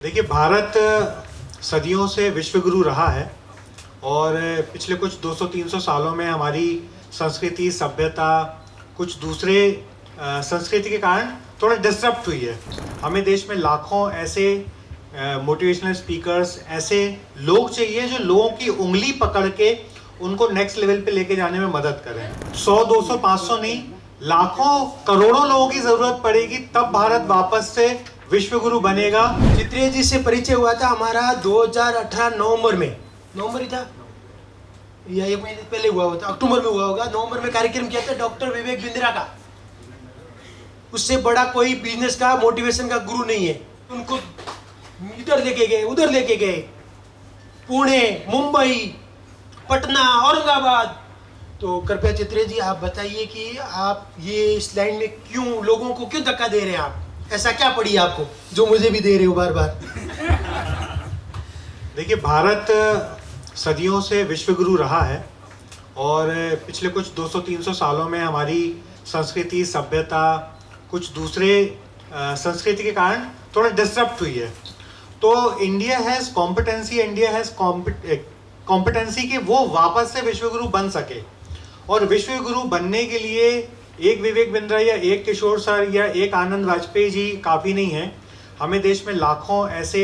देखिए, भारत सदियों से विश्वगुरु रहा है और पिछले कुछ 200-300 सालों में हमारी संस्कृति, सभ्यता कुछ दूसरे संस्कृति के कारण थोड़ा डिस्टर्ब हुई है। हमें देश में लाखों ऐसे मोटिवेशनल स्पीकर्स, ऐसे लोग चाहिए जो लोगों की उंगली पकड़ के उनको नेक्स्ट लेवल पे लेके जाने में मदद करें। 100, 200, 500 नहीं, लाखों करोड़ों लोगों की जरूरत पड़ेगी, तब भारत वापस से विश्वगुरु बनेगा। चित्रिया जी से परिचय हुआ था हमारा 2018 नवंबर में, नवंबर ही था या एक महीने पहले हुआ होता, अक्टूबर में हुआ होगा। नवंबर में कार्यक्रम किया था डॉक्टर विवेक बिंद्रा का। उससे बड़ा कोई बिजनेस का, मोटिवेशन का गुरु नहीं है। उनको इधर लेके गए, उधर लेके गए, पुणे, मुंबई, पटना, औरंगाबाद। तो कृपया चित्रिया जी आप बताइए कि आप ये इस लाइन में क्यों, लोगों को क्यों धक्का दे रहे हैं? आप ऐसा क्या पड़ी आपको जो मुझे भी दे रहे हो बार बार? देखिए, भारत सदियों से विश्वगुरु रहा है और पिछले कुछ 200-300 सालों में हमारी संस्कृति, सभ्यता कुछ दूसरे संस्कृति के कारण थोड़ा डिस्टर्ब हुई है। तो India has competency, India has competency कि वो वापस से विश्वगुरु बन सके। और विश्वगुरु बनने के लिए एक विवेक बिंद्रा या एक किशोर सर या एक आनंद वाजपेयी जी काफ़ी नहीं है। हमें देश में लाखों ऐसे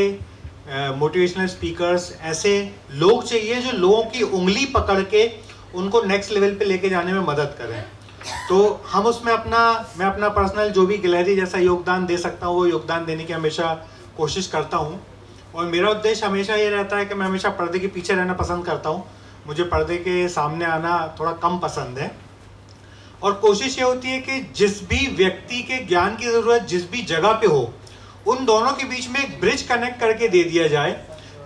मोटिवेशनल स्पीकर्स, ऐसे लोग चाहिए जो लोगों की उंगली पकड़ के उनको नेक्स्ट लेवल पे लेके जाने में मदद करें। तो हम उसमें मैं अपना पर्सनल जो भी गिलहरी जैसा योगदान दे सकता हूँ वो योगदान देने की हमेशा कोशिश करता हूँ। और मेरा उद्देश्य हमेशा ये रहता है कि मैं हमेशा पर्दे के पीछे रहना पसंद करता हूँ। मुझे पर्दे के सामने आना थोड़ा कम पसंद है। और कोशिश ये होती है कि जिस भी व्यक्ति के ज्ञान की ज़रूरत जिस भी जगह पे हो, उन दोनों के बीच में एक ब्रिज कनेक्ट करके दे दिया जाए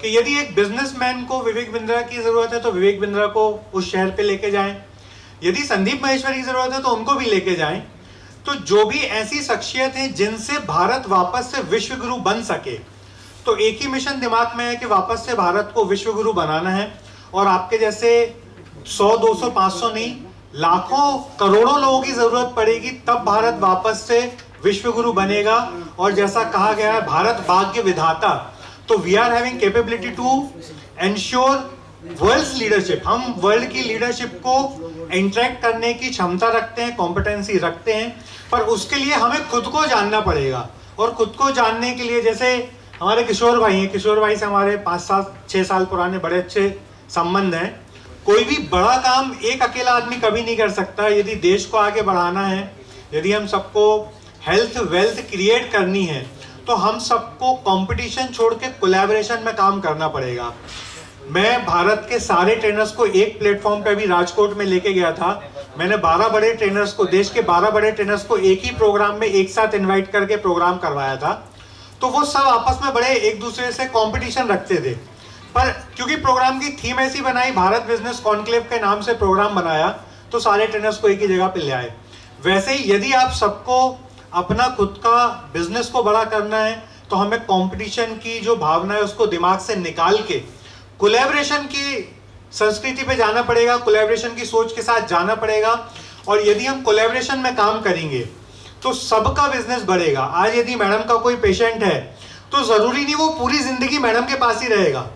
कि यदि एक बिजनेसमैन को विवेक बिंद्रा की ज़रूरत है तो विवेक बिंद्रा को उस शहर पे लेके जाएं, यदि संदीप महेश्वरी की ज़रूरत है तो उनको भी लेके जाएं। तो जो भी ऐसी शख्सियत है जिनसे भारत वापस से विश्वगुरु बन सके, तो एक ही मिशन दिमाग में है कि वापस से भारत को विश्वगुरु बनाना है। और आपके जैसे 100, 200, 500 नहीं, लाखों करोड़ों लोगों की जरूरत पड़ेगी, तब भारत वापस से विश्वगुरु बनेगा। और जैसा कहा गया है, भारत भाग्य विधाता। तो we are having capability to ensure world's leadership. हम वर्ल्ड की लीडरशिप को इंटरेक्ट करने की क्षमता रखते हैं, कॉम्पिटेंसी रखते हैं, पर उसके लिए हमें खुद को जानना पड़ेगा। और खुद को जानने के लिए जैसे हमारे किशोर भाई हैं, किशोर भाई से हमारे 5-6 साल पुराने बड़े अच्छे संबंध हैं। कोई भी बड़ा काम एक अकेला आदमी कभी नहीं कर सकता। यदि देश को आगे बढ़ाना है, यदि हम सबको हेल्थ वेल्थ क्रिएट करनी है, तो हम सबको कंपटीशन छोड़ के कोलैबोरेशन में काम करना पड़ेगा। मैं भारत के सारे ट्रेनर्स को एक प्लेटफॉर्म पे भी राजकोट में लेके गया था। मैंने 12 बड़े ट्रेनर्स को, देश के 12 बड़े ट्रेनर्स को एक ही प्रोग्राम में एक साथ इन्वाइट करके प्रोग्राम करवाया था। तो वो सब आपस में बड़े एक दूसरे से कंपटीशन रखते थे, पर क्योंकि प्रोग्राम की थीम ऐसी बनाई, भारत बिजनेस कॉन्क्लेव के नाम से प्रोग्राम बनाया, तो सारे ट्रेनर्स को एक ही जगह पे ले आए। वैसे ही यदि आप सबको अपना खुद का बिजनेस को बड़ा करना है, तो हमें कंपटीशन की जो भावना है उसको दिमाग से निकाल के कोलैबोरेशन की संस्कृति पे जाना पड़ेगा, कोलैबोरेशन की सोच के साथ जाना पड़ेगा। और यदि हम कोलैबोरेशन में काम करेंगे तो सबका बिजनेस बढ़ेगा। आज यदि मैडम का कोई पेशेंट है तो जरूरी नहीं वो पूरी जिंदगी मैडम के पास ही रहेगा।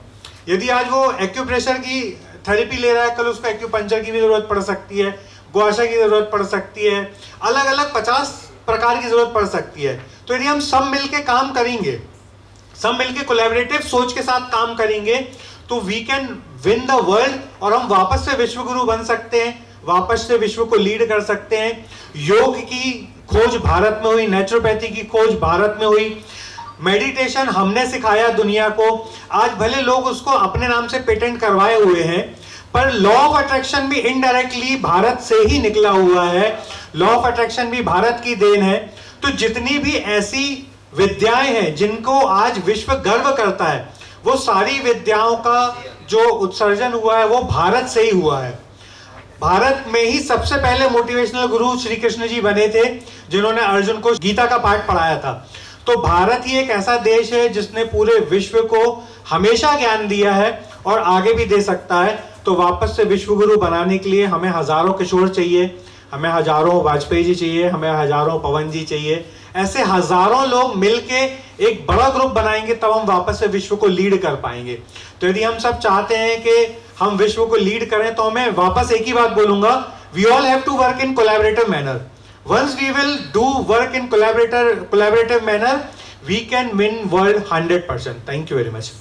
यदि आज वो एक्यूप्रेशर की थेरेपी ले रहा है, कल उसको एक्यूपंक्चर की भी जरूरत पड़ सकती है, गुआशा की जरूरत पड़ सकती है, अलग अलग 50 प्रकार की जरूरत पड़ सकती है। तो यदि हम सब मिलके काम करेंगे, सब मिलके कोलैबोरेटिव सोच के साथ काम करेंगे, तो we can win the world और हम वापस से विश्वगुरु बन सकते हैं, वापस से विश्व को लीड कर सकते हैं। योग की खोज भारत में हुई, नेचुरोपैथी की खोज भारत में हुई, मेडिटेशन हमने सिखाया दुनिया को। आज भले लोग उसको अपने नाम से पेटेंट करवाए हुए हैं, पर लॉ ऑफ अट्रैक्शन भी इनडायरेक्टली भारत से ही निकला हुआ है। लॉ ऑफ अट्रैक्शन भी भारत की देन है। तो जितनी भी ऐसी विद्याएं हैं जिनको आज विश्व गर्व करता है, वो सारी विद्याओं का जो उत्सर्जन हुआ है वो भारत से ही हुआ है। भारत में ही सबसे पहले मोटिवेशनल गुरु श्री कृष्ण जी बने थे, जिन्होंने अर्जुन को गीता का पाठ पढ़ाया था। तो भारत ही एक ऐसा देश है जिसने पूरे विश्व को हमेशा ज्ञान दिया है और आगे भी दे सकता है। तो वापस से विश्वगुरु बनाने के लिए हमें हजारों किशोर चाहिए, हमें हजारों वाजपेयी जी चाहिए, हमें हजारों पवन जी चाहिए। ऐसे हजारों लोग मिलके एक बड़ा ग्रुप बनाएंगे तब हम वापस से विश्व को लीड कर पाएंगे। तो यदि हम सब चाहते हैं कि हम विश्व को लीड करें, तो मैं वापस एक ही बात बोलूंगा, we all have to work in collaborative manner. Once we will do work in collaborative manner, we can win world 100%. Thank you very much.